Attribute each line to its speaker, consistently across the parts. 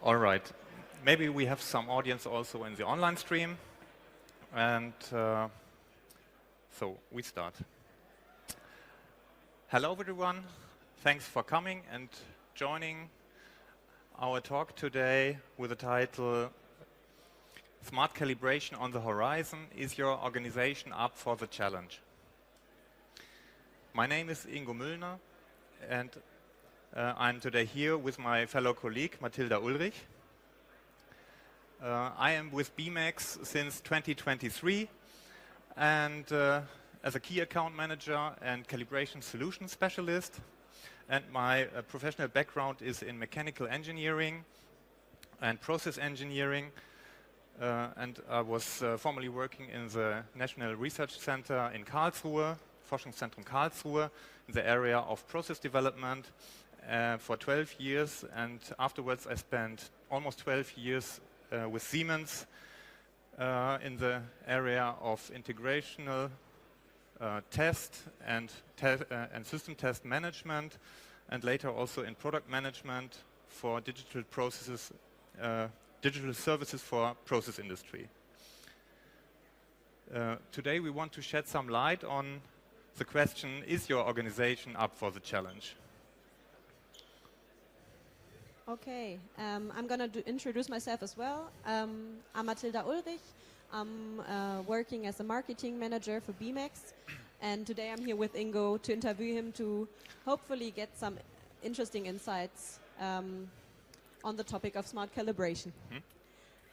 Speaker 1: All right. Maybe we have some audience also in the online stream. And so we start. Hello, everyone. Thanks for coming and joining our talk today with the title Smart Calibration on the Horizon. Is your organization up for the challenge? My name is Ingo Müllner, and I'm today here with my fellow colleague, Matilda Ullrich. I am with Beamex since 2023, and as a key account manager and calibration solution specialist. And my professional background is in mechanical engineering and process engineering. And I was formerly working in the National Research Center in Karlsruhe, Forschungszentrum Karlsruhe, in the area of process development for 12 years. And afterwards I spent almost 12 years with Siemens in the area of integrational test and system test management, and later also in product management for digital processes, digital services for process industry. Today we want to shed some light on the question, is your organization up for the challenge?
Speaker 2: Okay, I'm going to introduce myself as well. I'm Matilda Ullrich. I'm working as a marketing manager for Beamex, and today I'm here with Ingo to interview him to hopefully get some interesting insights on the topic of smart calibration.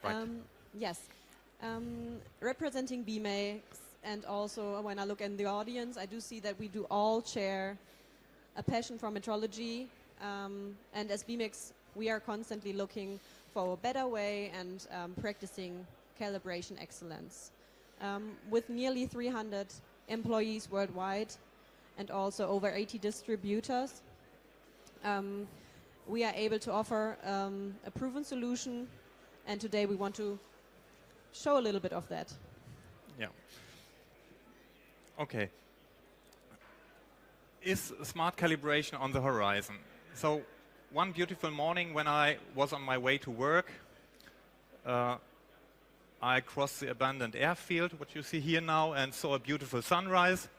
Speaker 1: Right.
Speaker 2: Yes, representing Beamex, and also when I look in the audience, I do see that we do all share a passion for metrology, and as Beamex, we are constantly looking for a better way and practicing calibration excellence. With nearly 300 employees worldwide and also over 80 distributors, we are able to offer a proven solution, and today we want to show a little bit of that.
Speaker 1: Yeah. Okay. Is smart calibration on the horizon? So one beautiful morning when I was on my way to work, I crossed the abandoned airfield, what you see here now, and saw a beautiful sunrise.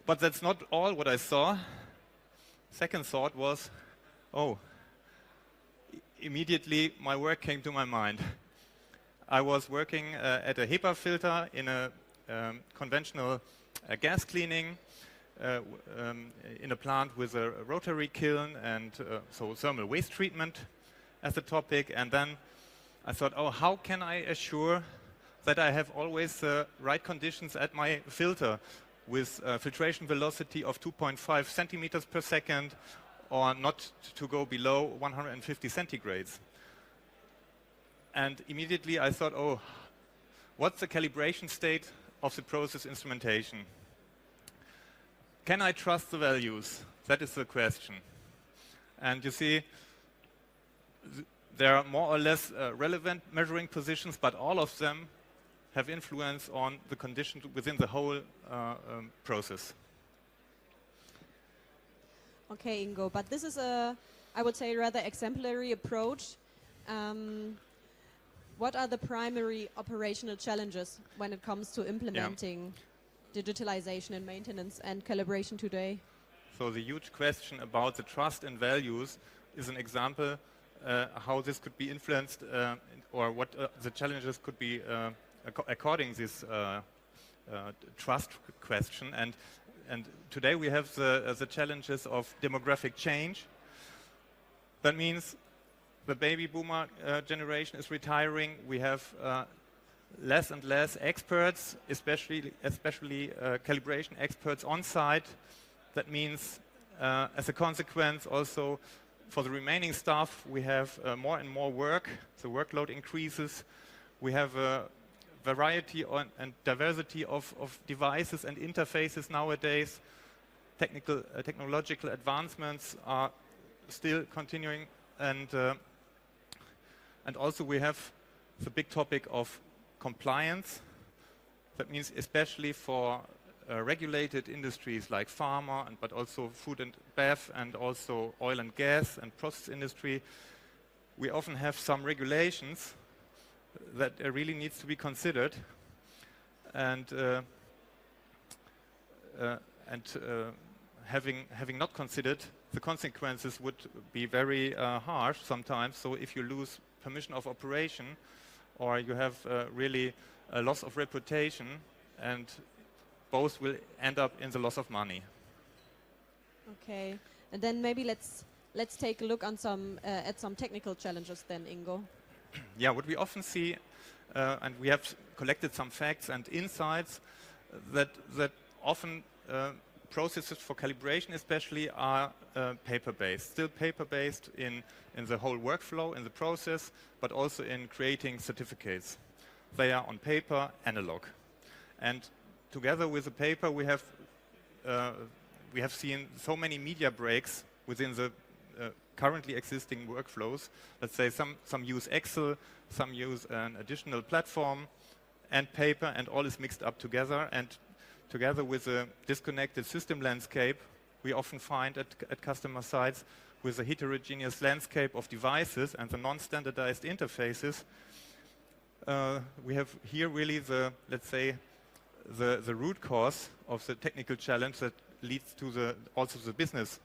Speaker 1: But that's not all what I saw. Second thought was, oh, immediately my work came to my mind. I was working at a HEPA filter in a conventional gas cleaning in a plant with a rotary kiln and so thermal waste treatment as a topic. And then I thought, oh, how can I assure that I have always the right conditions at my filter with filtration velocity of 2.5 centimeters per second, or not to go below 150 centigrades. And immediately I thought, oh, what's the calibration state of the process instrumentation? Can I trust the values? That is the question. And you see, there are more or less relevant measuring positions, but all of them have influence on the condition within the whole process.
Speaker 2: Okay, Ingo, but this is a, I would say, rather exemplary approach. What are the primary operational challenges when it comes to implementing digitalization and maintenance and calibration today?
Speaker 1: So the huge question about the trust and values is an example how this could be influenced or what the challenges could be according to this trust question. And today we have the challenges of demographic change. That means the baby boomer generation is retiring. We have less and less experts, especially calibration experts on site. That means, as a consequence, also for the remaining staff, we have more and more work. The workload increases. We have a variety and diversity of devices and interfaces nowadays. Technological advancements are still continuing, and also we have the big topic of compliance. That means especially for regulated industries like pharma, but also food and bev, and also oil and gas and process industry, we often have some regulations that really needs to be considered, and having not considered, the consequences would be very harsh sometimes. So if you lose permission of operation, or you have really a loss of reputation, and both will end up in the loss of money.
Speaker 2: Okay, and then maybe let's take a look on some at some technical challenges then, Ingo.
Speaker 1: Yeah, what we often see, and we have collected some facts and insights, that often processes for calibration especially are paper-based, still paper-based in the whole workflow, in the process, but also in creating certificates. They are on paper, analog. And together with the paper, we have seen so many media breaks within the currently existing workflows. Let's say some use Excel, some use an additional platform and paper, and all is mixed up together. And together with a disconnected system landscape, we often find at customer sites with a heterogeneous landscape of devices and the non-standardized interfaces, we have here really let's say, the root cause of the technical challenge that leads to also the business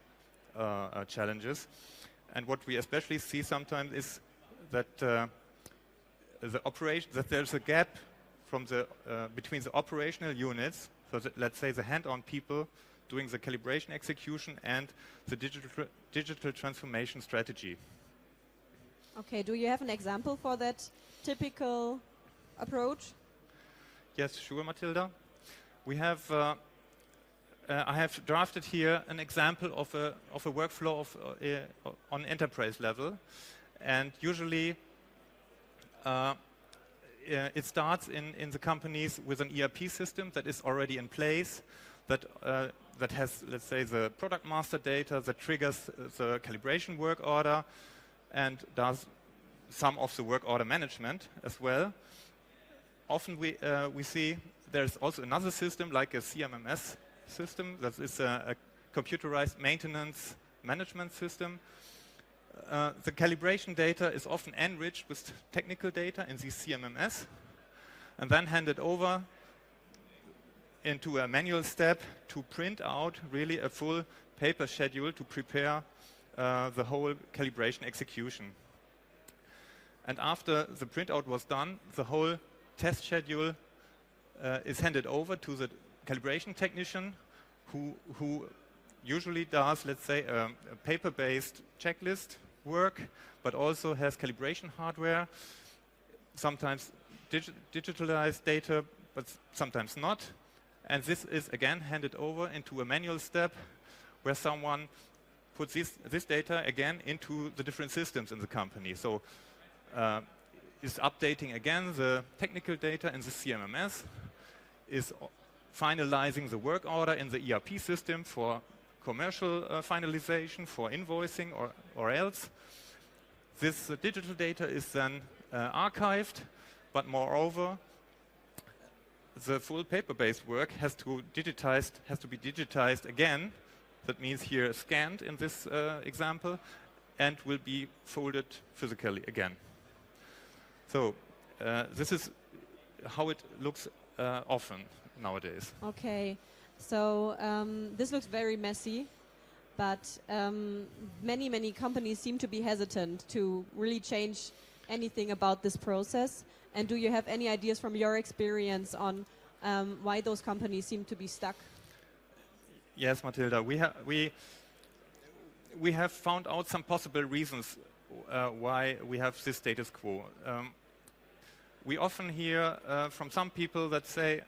Speaker 1: challenges. And what we especially see sometimes is that that there's a gap from between the operational units, so that, let's say, the hand-on people doing the calibration execution and the digital transformation strategy.
Speaker 2: Okay, do you have an example for that typical approach?
Speaker 1: Yes, sure, Matilda. We have. I have drafted here an example of a workflow on enterprise level, and usually it starts in the companies with an ERP system that is already in place, that has, let's say, the product master data that triggers the calibration work order and does some of the work order management as well. Often we see there's also another system like a CMMS system that is a computerized maintenance management system. The calibration data is often enriched with technical data in the CMMS and then handed over into a manual step to print out really a full paper schedule to prepare the whole calibration execution. And after the printout was done, the whole test schedule is handed over to the calibration technician who usually does, let's say, a paper-based checklist work, but also has calibration hardware, sometimes digitalized data, but sometimes not. And this is again handed over into a manual step where someone puts this data again into the different systems in the company. So is updating again the technical data in the CMMS, is finalizing the work order in the ERP system for commercial finalization, for invoicing or else. This digital data is then archived, but moreover, the full paper-based work has to be digitized again. That means here scanned in this example, and will be folded physically again. So this is how it looks often nowadays.
Speaker 2: Okay, so this looks very messy, but many companies seem to be hesitant to really change anything about this process. And do you have any ideas from your experience on why those companies seem to be stuck?
Speaker 1: Yes, Matilda, we have found out some possible reasons why we have this status quo. We often hear from some people that say,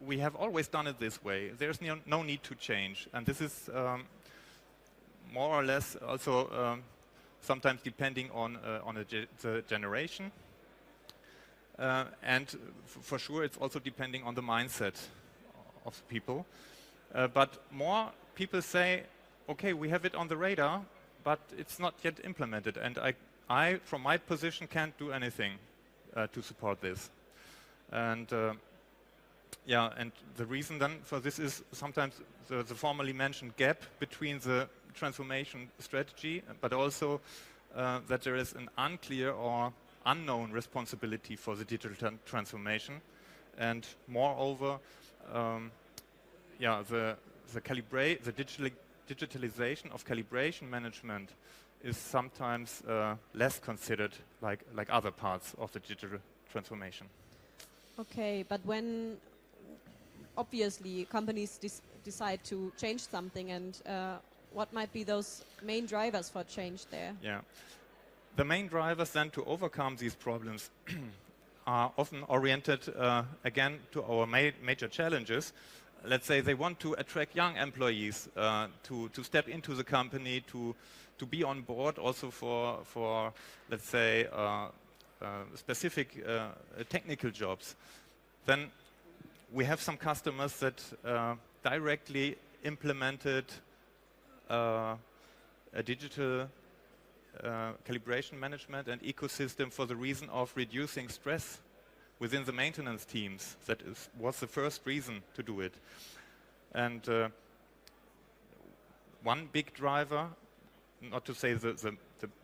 Speaker 1: we have always done it this way. There's no need to change. And this is more or less also sometimes depending on the generation. And for sure, it's also depending on the mindset of the people. But more people say, okay, we have it on the radar, but it's not yet implemented. And I from my position, can't do anything to support this. And yeah, and the reason then for this is sometimes the formerly mentioned gap between the transformation strategy, but also that there is an unclear or unknown responsibility for the digital transformation, and moreover, the digitalization of calibration management is sometimes less considered like other parts of the digital transformation.
Speaker 2: Okay, but when obviously companies decide to change something, and what might be those main drivers for change there?
Speaker 1: Yeah, the main drivers then to overcome these problems are often oriented again to our major challenges. Let's say they want to attract young employees to step into the company, to be on board also for let's say specific technical jobs. Then we have some customers that directly implemented a digital calibration management and ecosystem for the reason of reducing stress within the maintenance teams. That was the first reason to do it. And one big driver, not to say the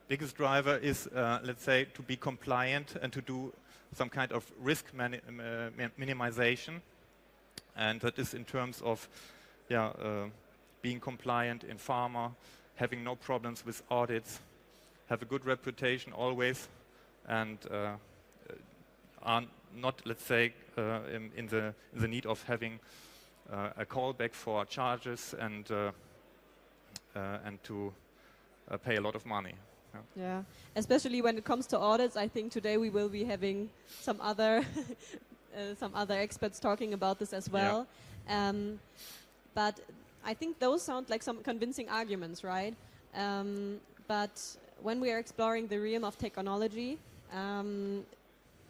Speaker 1: biggest driver, is, let's say, to be compliant and to do some kind of risk minimization. And that is in terms of being compliant in pharma, having no problems with audits, have a good reputation always, and are not, let's say, in the need of having a callback for charges and to pay a lot of money.
Speaker 2: Yeah, especially when it comes to audits. I think today we will be having some other experts talking about this as well. Yeah. But I think those sound like some convincing arguments, right? But when we are exploring the realm of technology,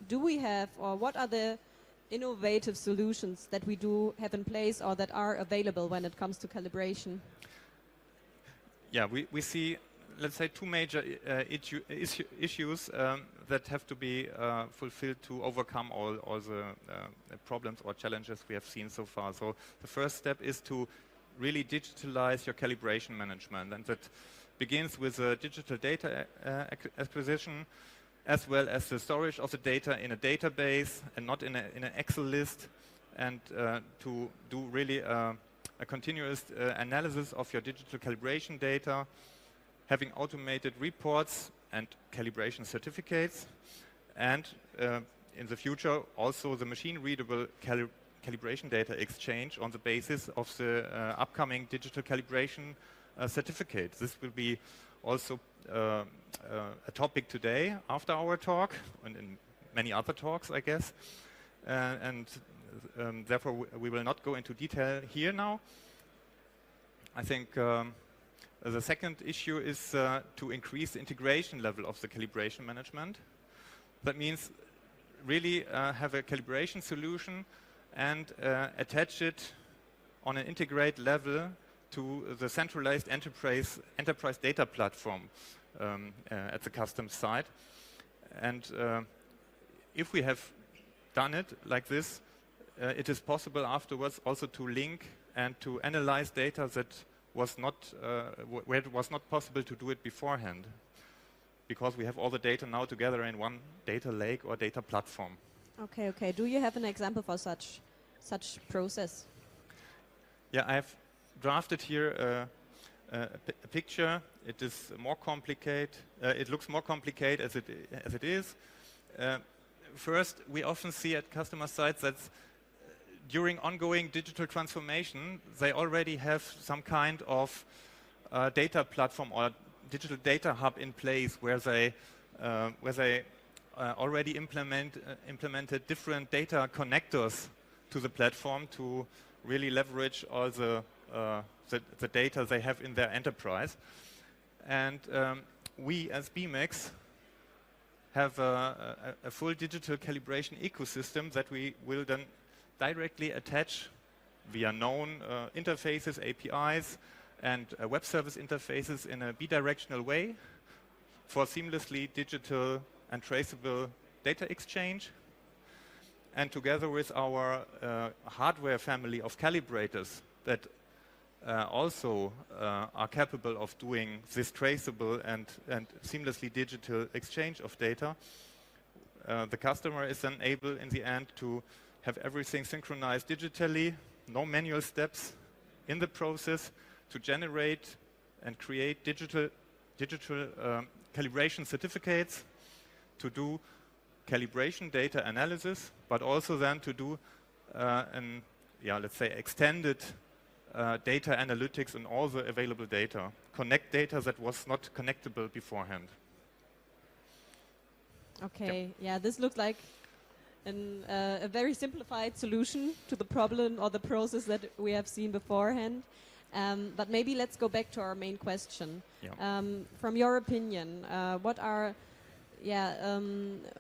Speaker 2: do we have, or what are the innovative solutions that we do have in place or that are available when it comes to calibration?
Speaker 1: Yeah, we see, let's say, two major issues that have to be fulfilled to overcome all the problems or challenges we have seen so far. So the first step is to really digitalize your calibration management, and that begins with digital data acquisition, as well as the storage of the data in a database and not in an Excel list, and to do really a continuous analysis of your digital calibration data, having automated reports and calibration certificates, and in the future also the machine-readable calibration data exchange on the basis of the upcoming digital calibration certificate. This will be also a topic today after our talk, and in many other talks, I guess. Therefore, we will not go into detail here now. I think the second issue is to increase the integration level of the calibration management. That means really have a calibration solution and attach it on an integrated level to the centralized enterprise data platform at the customs side. And if we have done it like this, it is possible afterwards also to link and to analyze data that was not where it was not possible to do it beforehand, because we have all the data now together in one data lake or data platform.
Speaker 2: Okay. Do you have an example for such process?
Speaker 1: Yeah, I have drafted here a picture. It is more complicated. It looks more complicated as it is. First, we often see at customer sites that during ongoing digital transformation, they already have some kind of data platform or digital data hub in place where they already implemented different data connectors to the platform to really leverage all the data they have in their enterprise. And we as Beamex have a full digital calibration ecosystem that we will then directly attach via known interfaces, APIs, and web service interfaces in a bidirectional way for seamlessly digital and traceable data exchange. And together with our hardware family of calibrators that also are capable of doing this traceable and seamlessly digital exchange of data, the customer is then able in the end to have everything synchronized digitally, no manual steps in the process, to generate and create digital calibration certificates, to do calibration data analysis, but also then to do let's say extended data analytics on all the available data, connect data that was not connectable beforehand.
Speaker 2: Okay, yeah, this looks like a very simplified solution to the problem or the process that we have seen beforehand. But maybe let's go back to our main question.
Speaker 1: Yeah.
Speaker 2: From your opinion,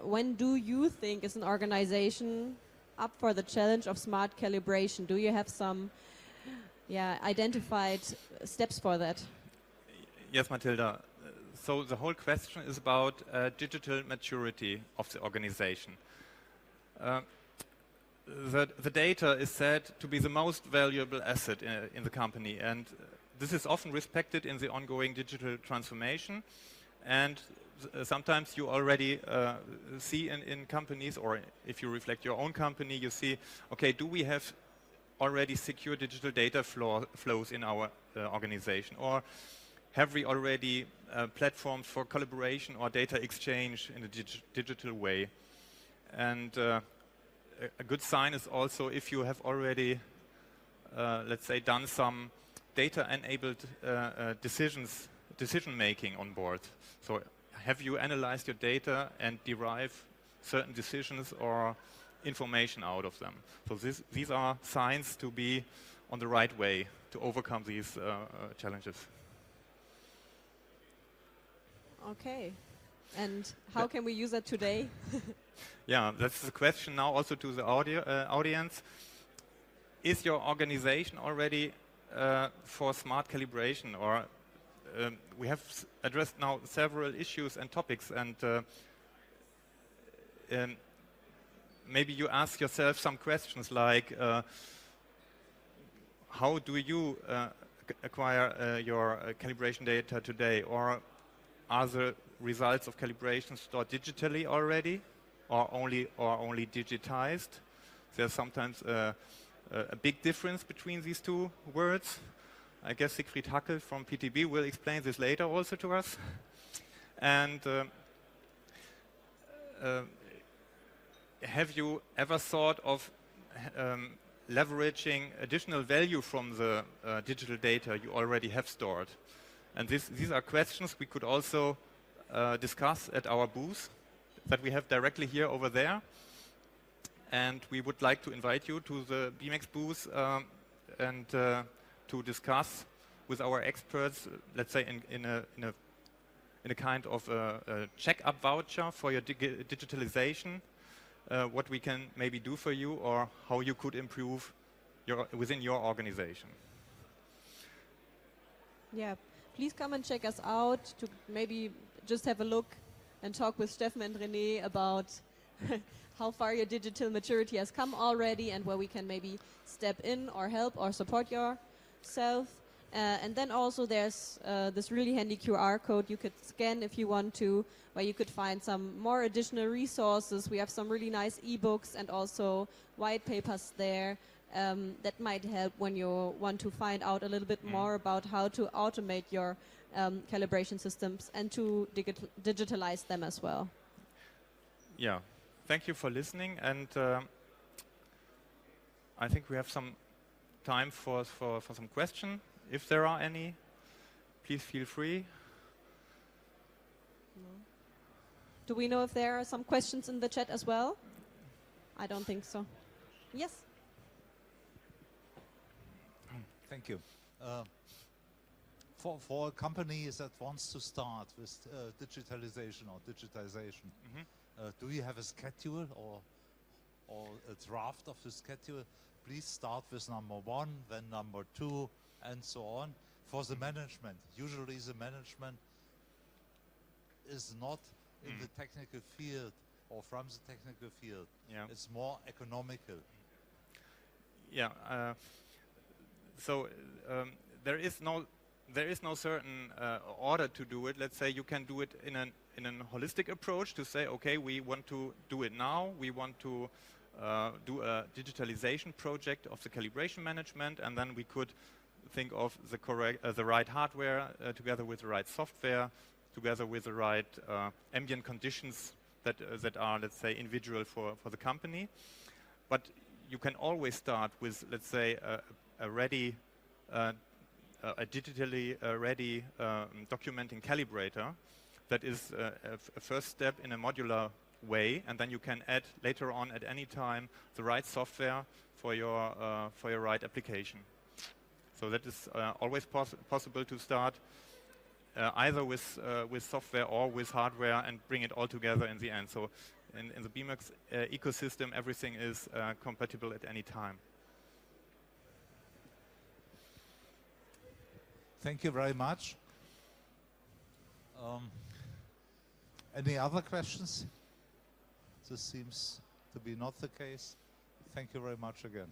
Speaker 2: when do you think is an organization up for the challenge of smart calibration? Do you have some identified steps for that?
Speaker 1: Yes, Matilda. So the whole question is about digital maturity of the organization. The data is said to be the most valuable asset in the company, and this is often respected in the ongoing digital transformation. And sometimes you already see in companies, or if you reflect your own company, you see, okay, do we have already secure digital data flows in our organization? Or have we already platforms for collaboration or data exchange in a digital way? And a good sign is also if you have already, let's say, done some data-enabled decision-making on board. So have you analyzed your data and derive certain decisions or information out of them? So these are signs to be on the right way to overcome these challenges.
Speaker 2: Okay. And how can we use that today?
Speaker 1: Yeah, that's the question now also to the audience. Is your organization already for smart calibration? Or we have addressed now several issues and topics, and maybe you ask yourself some questions like, how do you acquire your calibration data today? Or are the results of calibration stored digitally already, or only digitized? There's sometimes a big difference between these two words. I guess Siegfried Hackel from PTB will explain this later also to us. And have you ever thought of leveraging additional value from the digital data you already have stored? And these are questions we could also discuss at our booth that we have directly here over there. And we would like to invite you to the Beamex booth and to discuss with our experts, let's say in a kind of a check-up voucher for your digitalization, what we can maybe do for you or how you could improve within your organization.
Speaker 2: Yeah, please come and check us out to maybe just have a look and talk with Steffen and René about how far your digital maturity has come already and where we can maybe step in or help or support yourself. And then also there's this really handy QR code you could scan if you want to, where you could find some more additional resources. We have some really nice ebooks and also white papers there that might help when you want to find out a little bit more about how to automate your calibration systems and to digitalize them as well.
Speaker 1: Yeah, thank you for listening, and I think we have some time for some questions. If there are any, please feel free.
Speaker 2: Do we know if there are some questions in the chat as well? I don't think so. Yes?
Speaker 3: Thank you. For a company that wants to start with digitalization or digitization, do you have a schedule or a draft of the schedule? Please start with number 1, then number 2, and so on. For the management, usually the management is not in the technical field or from the technical field. Yeah. It's more economical.
Speaker 1: Yeah. So there is no certain order to do it. Let's say you can do it in a holistic approach to say, okay, we want to do it now. We want to do a digitalization project of the calibration management, and then we could think of the right hardware together with the right software, together with the right ambient conditions that are, let's say, individual for the company. But you can always start with, let's say, a digitally ready documenting calibrator that is a first step in a modular way, and then you can add later on at any time the right software for your right application. So that is always possible to start either with software or with hardware and bring it all together in the end. So in the Beamex ecosystem, everything is compatible at any time.
Speaker 3: Thank you very much. Any other questions? This seems to be not the case. Thank you very much again.